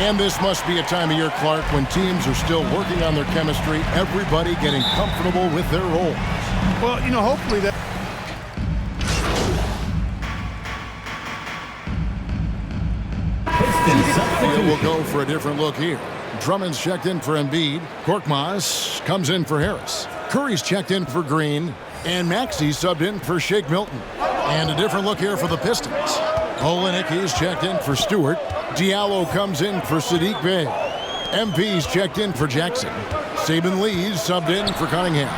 And this must be a time of year, Clark, when teams are still working on their chemistry, everybody getting comfortable with their roles. Well, hopefully that. We'll go for a different look here. Drummond's checked in for Embiid. Korkmaz comes in for Harris. Curry's checked in for Green. And Maxey subbed in for Shake Milton. And a different look here for the Pistons. Olynyk, he's checked in for Stewart. Diallo comes in for Sadiq Bey. MP's checked in for Jackson. Saban Lee's subbed in for Cunningham.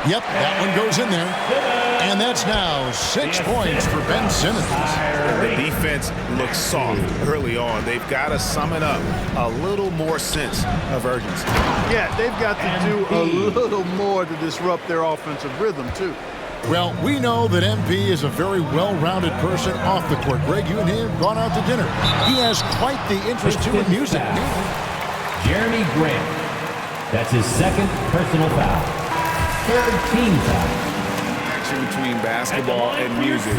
Yep, that one goes in there. And that's now 6 points for Ben Simmons. The defense looks soft early on. They've got to sum it up. A little more sense of urgency. Yeah, they've got to do a little more to disrupt their offensive rhythm, too. Well, we know that MP is a very well-rounded person off the court. Greg, you and him have gone out to dinner. He has quite the interest, too, in music. Jeremy Grant. That's his second personal foul. Third team foul. Between basketball and music,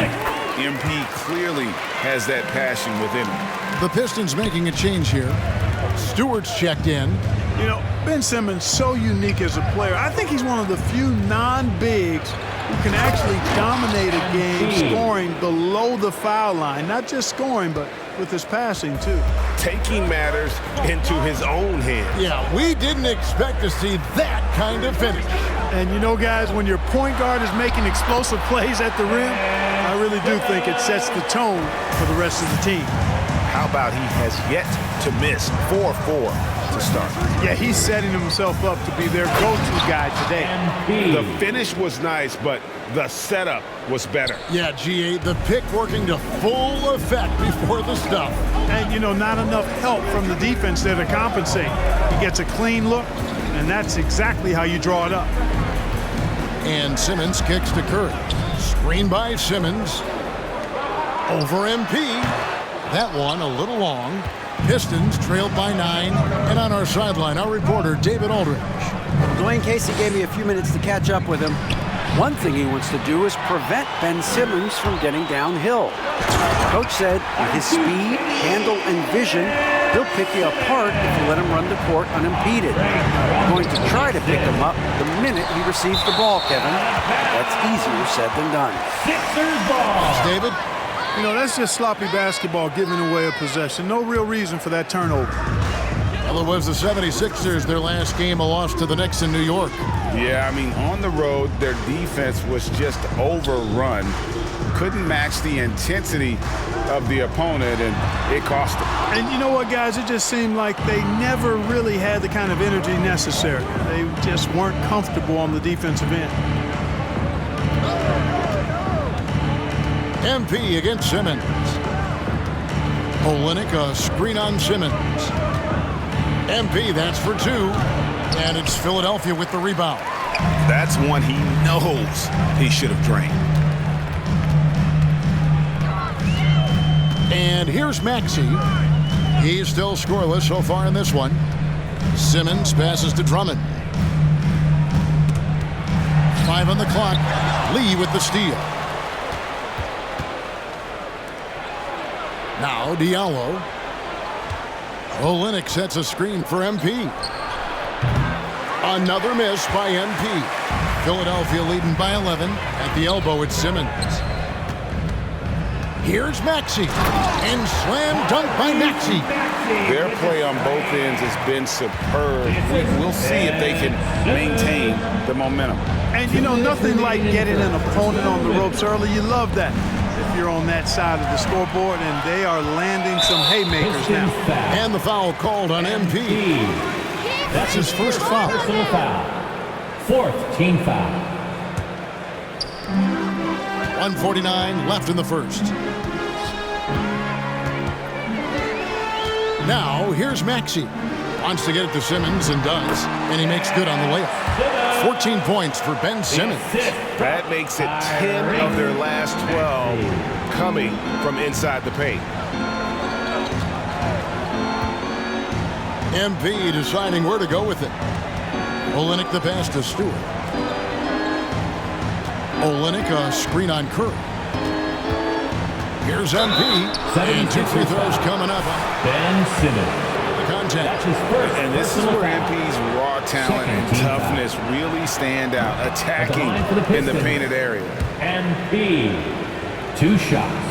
MP clearly has that passion within him. The Pistons making a change here. Stewart's checked in. Ben Simmons, so unique as a player. I think he's one of the few non-bigs who can actually dominate a game scoring below the foul line. Not just scoring, but with his passing, too. Taking matters into his own hands. Yeah, we didn't expect to see that kind of finish. And guys, when your point guard is making explosive plays at the rim, I really do think it sets the tone for the rest of the team. How about he has yet to miss 4-4 to start? Yeah, he's setting himself up to be their go-to guy today. The finish was nice, but the setup was better. Yeah, GA, the pick working to full effect before the stuff. And, not enough help from the defense there to compensate. He gets a clean look, and that's exactly how you draw it up. And Simmons kicks to Curry. Screen by Simmons. Over MP. That one a little long. Pistons trailed by 9. And on our sideline, our reporter, David Aldridge. Dwayne Casey gave me a few minutes to catch up with him. One thing he wants to do is prevent Ben Simmons from getting downhill. Coach said with his speed, handle, and vision, he'll pick you apart if you let him run the court unimpeded. I'm going to try to pick him up the minute he receives the ball, Kevin. That's easier said than done. Sixers ball. David? That's just sloppy basketball giving away a possession. No real reason for that turnover. Well, it was the 76ers, their last game, a loss to the Knicks in New York. Yeah, on the road, their defense was just overrun. Couldn't match the intensity of the opponent, and it cost them. And you know what, guys? It just seemed like they never really had the kind of energy necessary. They just weren't comfortable on the defensive end. MP against Simmons. Olynyk, a screen on Simmons. MP, that's for 2. And it's Philadelphia with the rebound. That's one he knows he should have drained. And here's Maxey. He's still scoreless so far in this one. Simmons passes to Drummond. 5 on the clock. Lee with the steal. Now Diallo. Olynyk sets a screen for MP. Another miss by MP. Philadelphia leading by 11. At the elbow, it's Simmons. Here's Maxey. And slam dunk by Maxey. Their play on both ends has been superb. We'll see if they can maintain the momentum. And nothing like getting an opponent on the ropes early. You love that if you're on that side of the scoreboard, and they are landing some haymakers now. And the foul called on MP. That's his first foul. Personal foul. Fourth team foul. 1:49 left in the first. Now, here's Maxey. Wants to get it to Simmons and does. And he makes good on the layup. 14 points for Ben Simmons. That makes it 10 of their last 12 coming from inside the paint. MP deciding where to go with it. Olynyk the pass to Stewart. Olynyk a screen on Curry. Here's MP. And 2 free throws coming up. Ben Simmons. contact. That's his first And this is personal where foul. MP's raw talent Second and team toughness really stand out, attacking line for the in the Pistons. painted area. MP, 2 shots.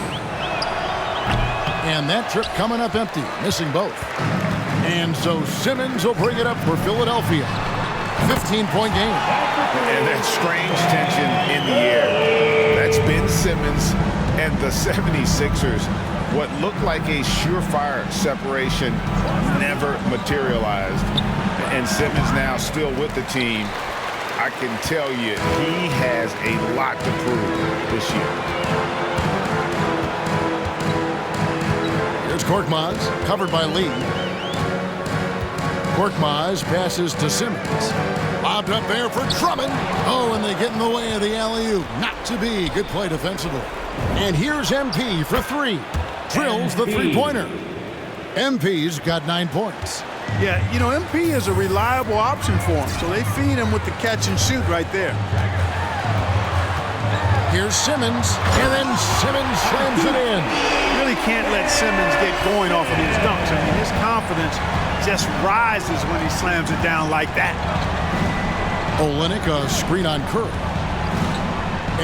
And that trip coming up empty, missing both. And so Simmons will bring it up for Philadelphia. 15-point game. And that strange tension in the air. That's Ben Simmons and the 76ers. What looked like a surefire separation never materialized. And Simmons now still with the team. I can tell you he has a lot to prove this year. Here's Korkmaz, covered by Lee. Korkmaz passes to Simmons. Lobbed up there for Drummond. Oh, and they get in the way of the alley-oop. Not to be. Good play defensively. And here's MP for 3. Drills the three-pointer. MP's got 9 points. Yeah, you know, MP is a reliable option for him, so they feed him with the catch and shoot right there. Here's Simmons, and then Simmons slams it in. You really can't let Simmons get going off of these dunks. I mean, his confidence just rises when he slams it down like that. Olynyk, a screen on Curry.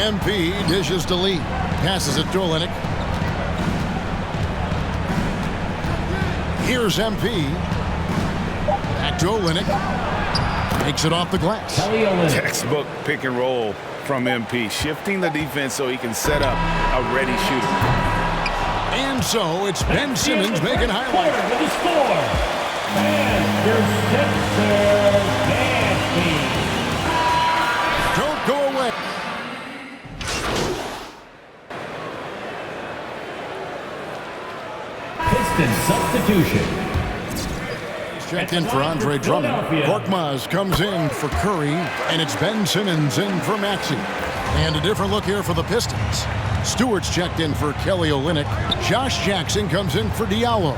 MP dishes to Lee. Passes it to Olynyk. Here's MP. Back to Olynyk. Takes it off the glass. Kelly Olynyk. Textbook pick and roll from MP, shifting the defense so he can set up a ready shooter. And so it's Ben Simmons making highlights. With the score. And your Sixers nasty. Don't go away. Pistons substitution. Checked in for Andre Drummond. Korkmaz comes in for Curry, and it's Ben Simmons in for Maxey. And a different look here for the Pistons. Stewart's checked in for Kelly Olynyk. Josh Jackson comes in for Diallo.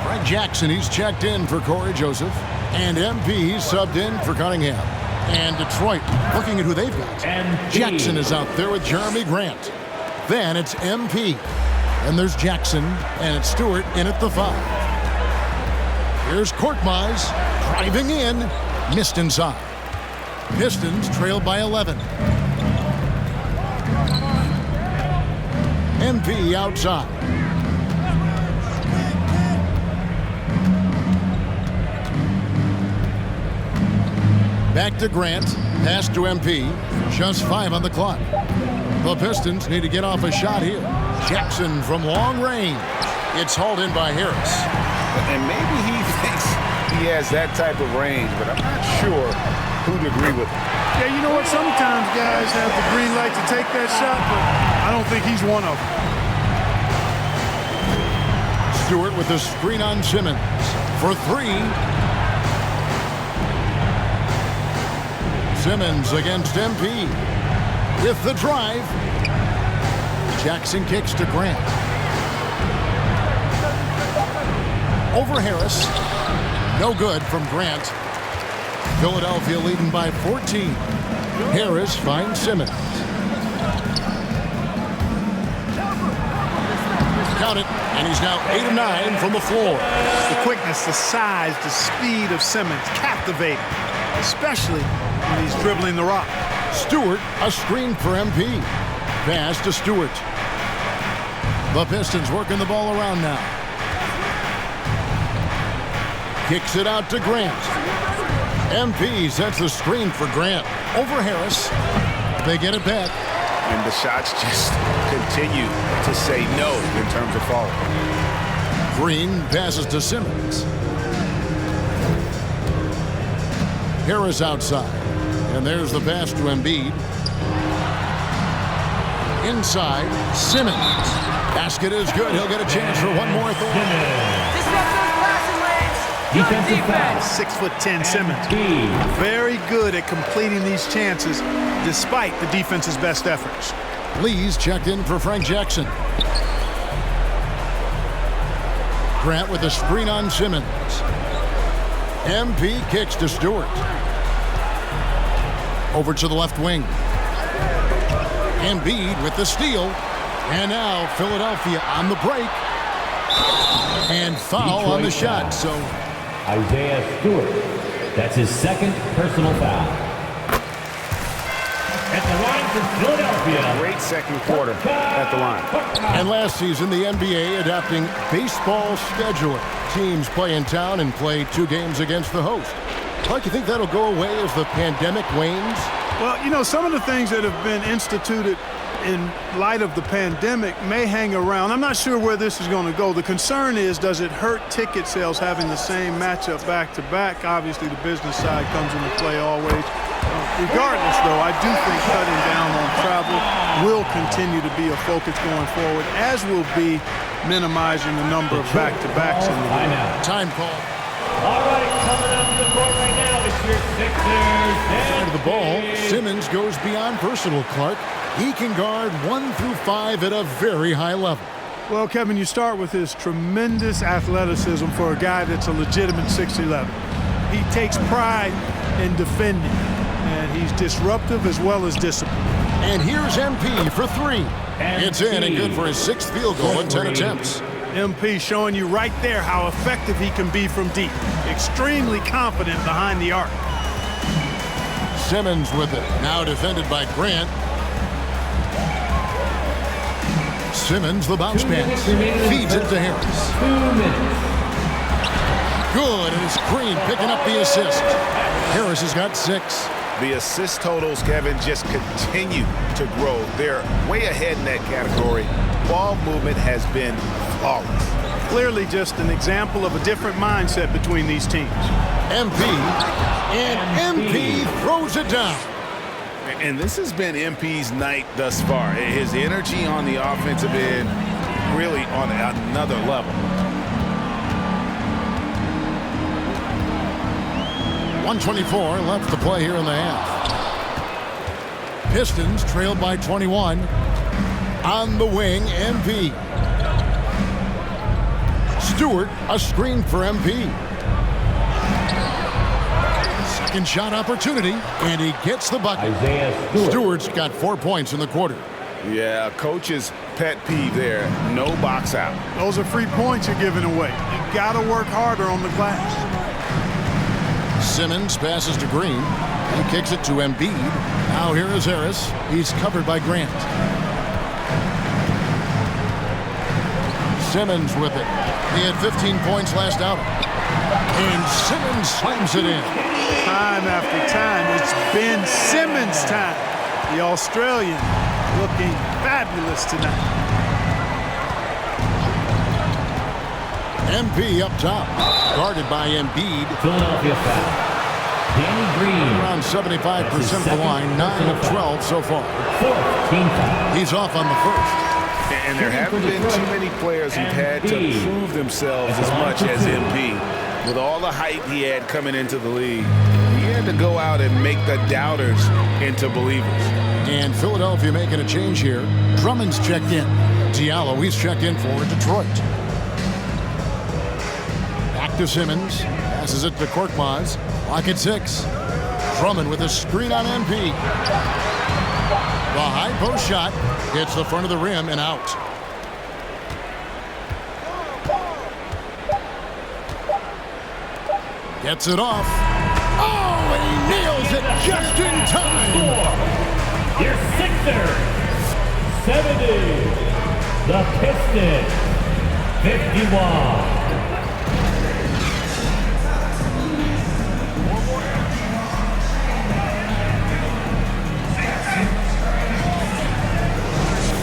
Frank Jackson, he's checked in for Corey Joseph. And MP, he's subbed in for Cunningham. And Detroit, looking at who they've got. Jackson is out there with Jeremy Grant. Then it's MP. Then there's Jackson, and it's Stewart in at the 5. Here's Korkmaz driving in, missed inside. Pistons trailed by 11. MP outside. Back to Grant, pass to MP, just 5 on the clock. The Pistons need to get off a shot here. Jackson from long range. It's hauled in by Harris. And maybe he thinks he has that type of range, but I'm not sure who'd agree with him. Yeah, you know what? Sometimes guys have the green light to take that shot, but I don't think he's one of them. Stewart with the screen on Simmons for 3. Simmons against MP with the drive. Jackson kicks to Grant. Over Harris. No good from Grant. Philadelphia leading by 14. Harris finds Simmons. Count it, and he's now 8 of 9 from the floor. The quickness, the size, the speed of Simmons, captivating, especially when he's dribbling the rock. Stewart, a screen for MP. Pass to Stewart. The Pistons working the ball around now. Kicks it out to Grant. MP sets the screen for Grant. Over Harris. They get it back. And the shots just continue to say no in terms of falling. Green passes to Simmons. Harris outside. And there's the pass to Embiid. Inside, Simmons. Basket is good. He'll get a chance for one more thing. Defensive foul. 6'10" Simmons. Very good at completing these chances despite the defense's best efforts. Lee's checked in for Frank Jackson. Grant with a screen on Simmons. MP kicks to Stewart. Over to the left wing. Embiid with the steal. And now Philadelphia on the break. And foul on the shot. So Isaiah Stewart. That's his second personal foul. At the line for Philadelphia. Great second quarter at the line. And last season, the NBA adapting baseball scheduling. Teams play in town and play 2 games against the host. Clark, you think that'll go away as the pandemic wanes? Well, you know, some of the things that have been instituted in light of the pandemic may hang around. I'm not sure where this is going to go. The concern is, does it hurt ticket sales having the same matchup back-to-back? Obviously, the business side comes into play always. Regardless, though, I do think cutting down on travel will continue to be a focus going forward, as will be minimizing the number of back-to-backs in the league. Time call. All right, coming up to the court right now, it's your Sixers. Side of the ball, Simmons goes beyond personal, Clark. He can guard 1 through 5 at a very high level. Well, Kevin, you start with his tremendous athleticism for a guy that's a legitimate 6'11". He takes pride in defending, and he's disruptive as well as disciplined. And here's MP for 3. It's in and good for his 6th field goal in 10 attempts. MP showing you right there how effective he can be from deep. Extremely confident behind the arc. Simmons with it. Now defended by Grant. Simmons, the bounce pass. Feeds it to Harris. 2 minutes. Good, and it's Green picking up the assist. Harris has got 6. The assist totals, Kevin, just continue to grow. They're way ahead in that category. Ball movement has been flawless. Clearly just an example of a different mindset between these teams. MP, and MP throws it down. And this has been MP's night thus far. His energy on the offensive end really on another level. 1:24 left to play here in the half. Pistons trailed by 21. On the wing, MP. Stewart, a screen for MP. Second shot opportunity, and he gets the bucket. Isaiah Stewart. Stewart's got 4 points in the quarter. Yeah, coach's pet peeve there. No box out. Those are free points you're giving away. You got to work harder on the glass. Simmons passes to Green. He kicks it to Embiid. Now here is Harris. He's covered by Grant. Simmons with it. He had 15 points last outing. And Simmons slams it in. Time after time, it's Ben Simmons' time. The Australian looking fabulous tonight. MP up top. Guarded by Embiid. Philadelphia foul. Danny Green. Around 75% of the line. 9 of 12 so far. 4th team foul. He's off on the first. And there haven't been too many players who've had to prove themselves as much as MP. With all the hype he had coming into the league, he had to go out and make the doubters into believers. And Philadelphia making a change here. Drummond's checked in. Diallo, he's checked in for Detroit. Back to Simmons. Passes it to Korkmaz. Lock at 6. Drummond with a screen on MP. The high post shot hits the front of the rim and out. Gets it off. Oh, and he nails it just in time. Your Sixers. 70. The Pistons. 51.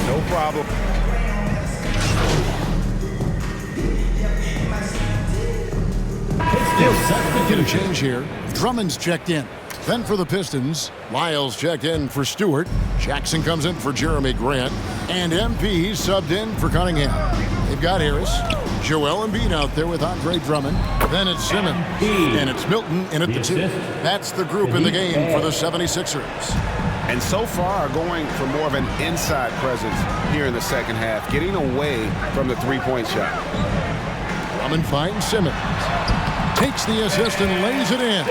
No problem. Get a change here. Drummond's checked in. Then for the Pistons, Lyles checked in for Stewart. Jackson comes in for Jeremy Grant. And MP subbed in for Cunningham. They've got Harris. Joel Embiid out there with Andre Drummond. Then it's Simmons. And it's Milton in at the 2. That's the group in the game for the 76ers. And so far, going for more of an inside presence here in the second half, getting away from the three-point shot. Drummond finds Simmons. Takes the assist and lays it in.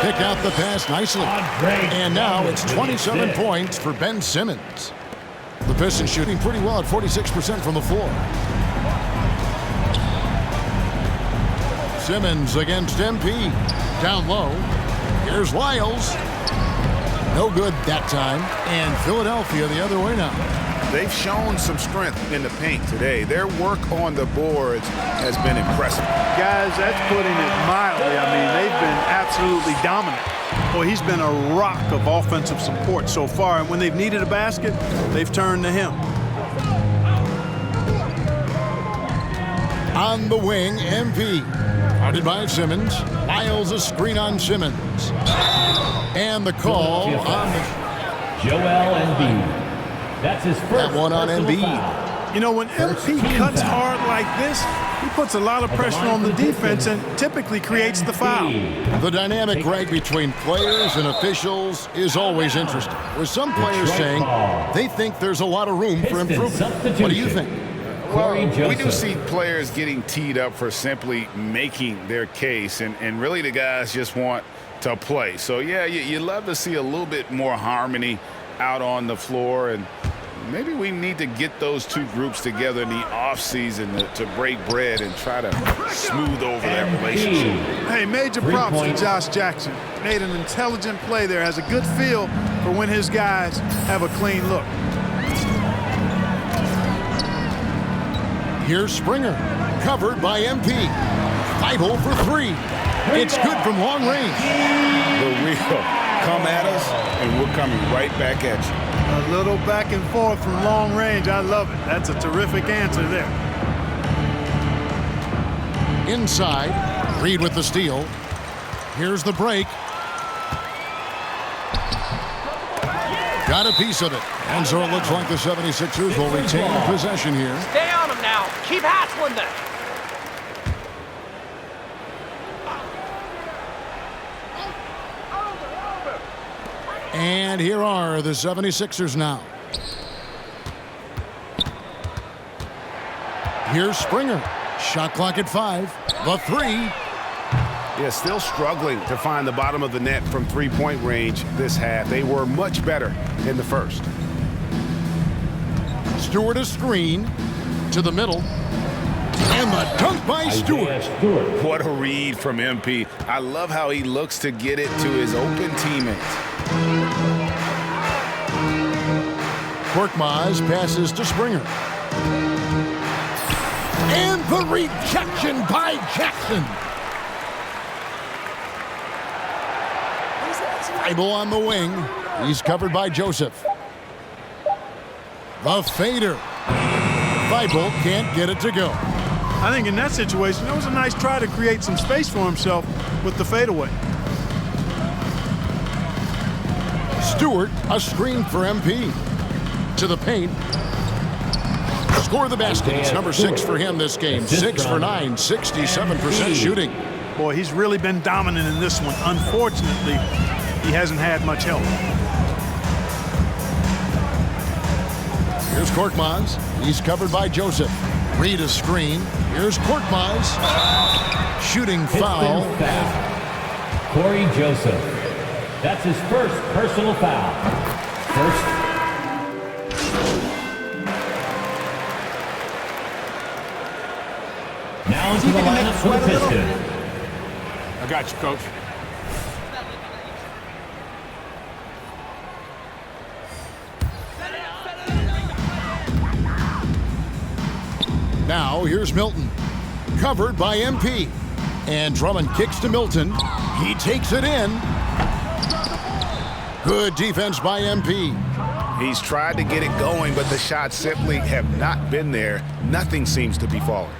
Pick out the pass nicely. And now it's 27 points for Ben Simmons. The Pistons shooting pretty well at 46% from the floor. Simmons against MP. Down low. Here's Lyles. No good that time. And Philadelphia the other way now. They've shown some strength in the paint today. Their work on the boards has been impressive. Guys, that's putting it mildly. I mean, they've been absolutely dominant. Boy, he's been a rock of offensive support so far, and when they've needed a basket, they've turned to him. On the wing, MP. Guarded by Simmons. Lyles a screen on Simmons. And the call on Joel Embiid. That's his first. That one on personal Embiid. You foul. know, when MP cuts hard like this, he puts a lot of pressure on the defense and typically creates the foul. The dynamic right between players and officials is always interesting, with some players saying they think there's a lot of room for improvement. What do you think? Well, we do see players getting teed up for simply making their case, and really the guys just want to play. So, yeah, you love to see a little bit more harmony out on the floor, and maybe we need to get those two groups together in the offseason to break bread and try to smooth over that relationship. Hey, major props to Josh Jackson. Made an intelligent play there, has a good feel for when his guys have a clean look. Here's Springer, covered by MP. Feibel for three. It's good from long range. The wheel come at us, and we're coming right back at you. A little back and forth from long range. I love it. That's a terrific answer there. Inside, Reed with the steal. Here's the break. Got a piece of it. And so it looks like the 76ers will retain possession here. Stay on them now. Keep hassling them. And here are the 76ers now. Here's Springer. Shot clock at 5. The three. Yeah, still struggling to find the bottom of the net from three-point range this half. They were much better in the first. Stewart a screen to the middle. And the dunk by Stewart. What a read from MP. I love how he looks to get it to his open teammates. Korkmaz passes to Springer. And the rejection by Jackson. Feibel on the wing. He's covered by Joseph. The fader. Feibel can't get it to go. I think in that situation, it was a nice try to create some space for himself with the fadeaway. Stewart, a screen for MP. To the paint. Score the basket. It's number 6 for him this game. 6 for 9, 67% shooting. Boy, he's really been dominant in this one. Unfortunately, he hasn't had much help. Here's Korkmaz. He's covered by Joseph. Reed a screen. Here's Korkmaz. Shooting foul. Corey Joseph. That's his first personal foul. First. Now into the lineup for the Pistons. I got you, Coach. Now here's Milton. Covered by MP. And Drummond kicks to Milton. He takes it in. Good defense by MP. He's tried to get it going, but the shots simply have not been there. Nothing seems to be falling.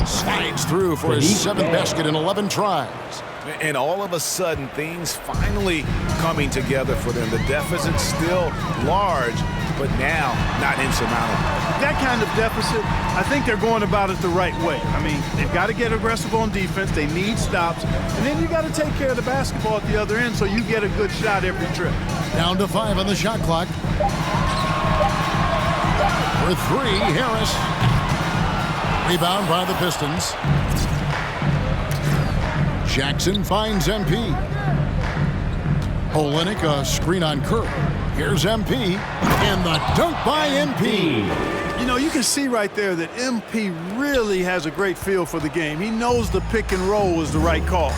Slides through for his 7th basket in 11 tries. And all of a sudden, things finally coming together for them. The deficit's still large, but now not insurmountable. That kind of deficit, I think they're going about it the right way. I mean, they've got to get aggressive on defense. They need stops. And then you got to take care of the basketball at the other end so you get a good shot every trip. Down to 5 on the shot clock. For 3, Harris. Rebound by the Pistons. Jackson finds MP. Olenek a screen on Kerr. Here's MP. And the dunk by MP. You know, you can see right there that MP really has a great feel for the game. He knows the pick and roll is the right call.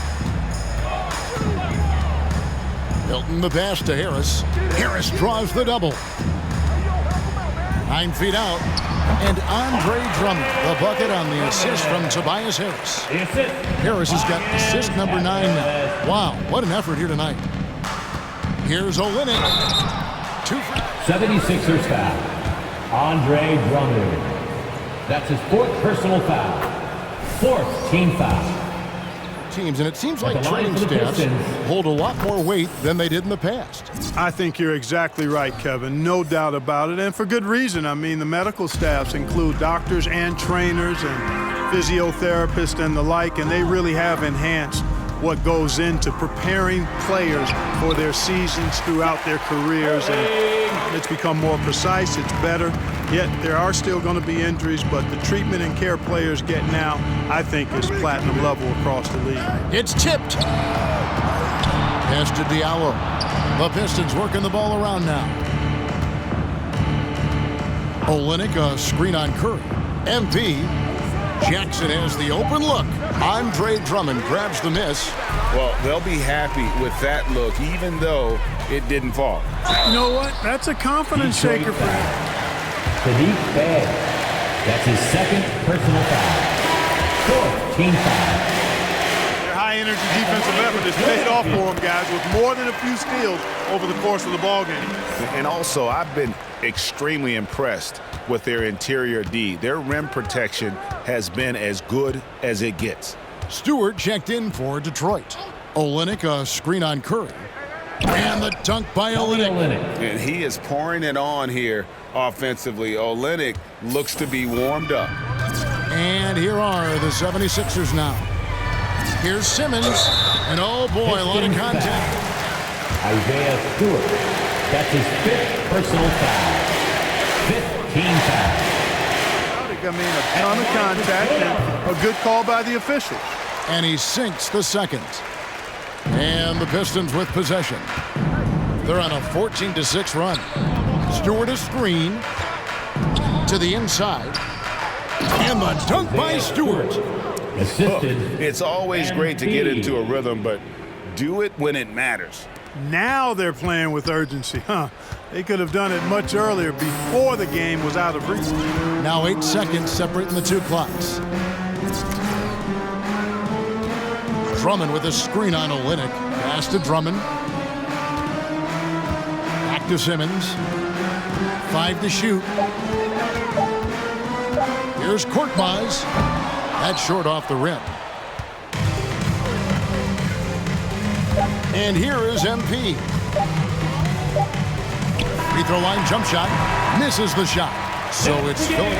Milton the pass to Harris. Harris draws the double. 9 feet out. And Andre Drummond, the bucket on the assist from Tobias Harris. Harris has got assist number 9 now. Wow, what an effort here tonight. Here's Olynyk. 76ers foul. Andre Drummond. That's his 4th personal foul. 4th team foul. Teams, and it seems like At the line training for the staffs Pistons. hold a lot more weight than they did in the past. I think you're exactly right, Kevin. No doubt about it, and for good reason. I mean, the medical staffs include doctors and trainers and physiotherapists and the like, and they really have enhanced what goes into preparing players for their seasons throughout their careers. And it's become more precise, it's better. Yet there are still going to be injuries, but the treatment and care players get now, I think, is platinum level across the league. It's tipped. Pass to Diallo. The Pistons working the ball around now. Olynyk, a screen on Curry. MP. Jackson has the open look. Andre Drummond grabs the miss. Well, they'll be happy with that look, even though it didn't fall. You know what? That's a confidence shaker for him. Sadiq Bey. That's his 2nd personal foul. 4th team foul. Their high-energy defensive effort has paid off for them, guys, with more than a few steals over the course of the ballgame. And also, I've been extremely impressed with their interior D. Their rim protection has been as good as it gets. Stewart checked in for Detroit. Olynyk, a screen on Curry. And the dunk by Olynyk. And he is pouring it on here offensively. Olynyk looks to be warmed up. And here are the 76ers now. Here's Simmons. And oh boy, a lot of contact. Isaiah Stewart. That's his 5th personal foul. 5th team foul. I mean, a ton of contact and a good call by the officials. And he sinks the second. And the Pistons with possession. They're on a 14-6 run. Stewart a screen to the inside. And the dunk by Stewart. Assisted. It's always great to get into a rhythm, but do it when it matters. Now they're playing with urgency, huh? They could have done it much earlier before the game was out of reach. Now 8 seconds separating the two clocks. Drummond with a screen on Olynyk. Pass to Drummond. Back to Simmons. 5 to shoot. Here's Korkmaz. That's short off the rim. And here is MP. Free throw line jump shot. Misses the shot. So it's Philly.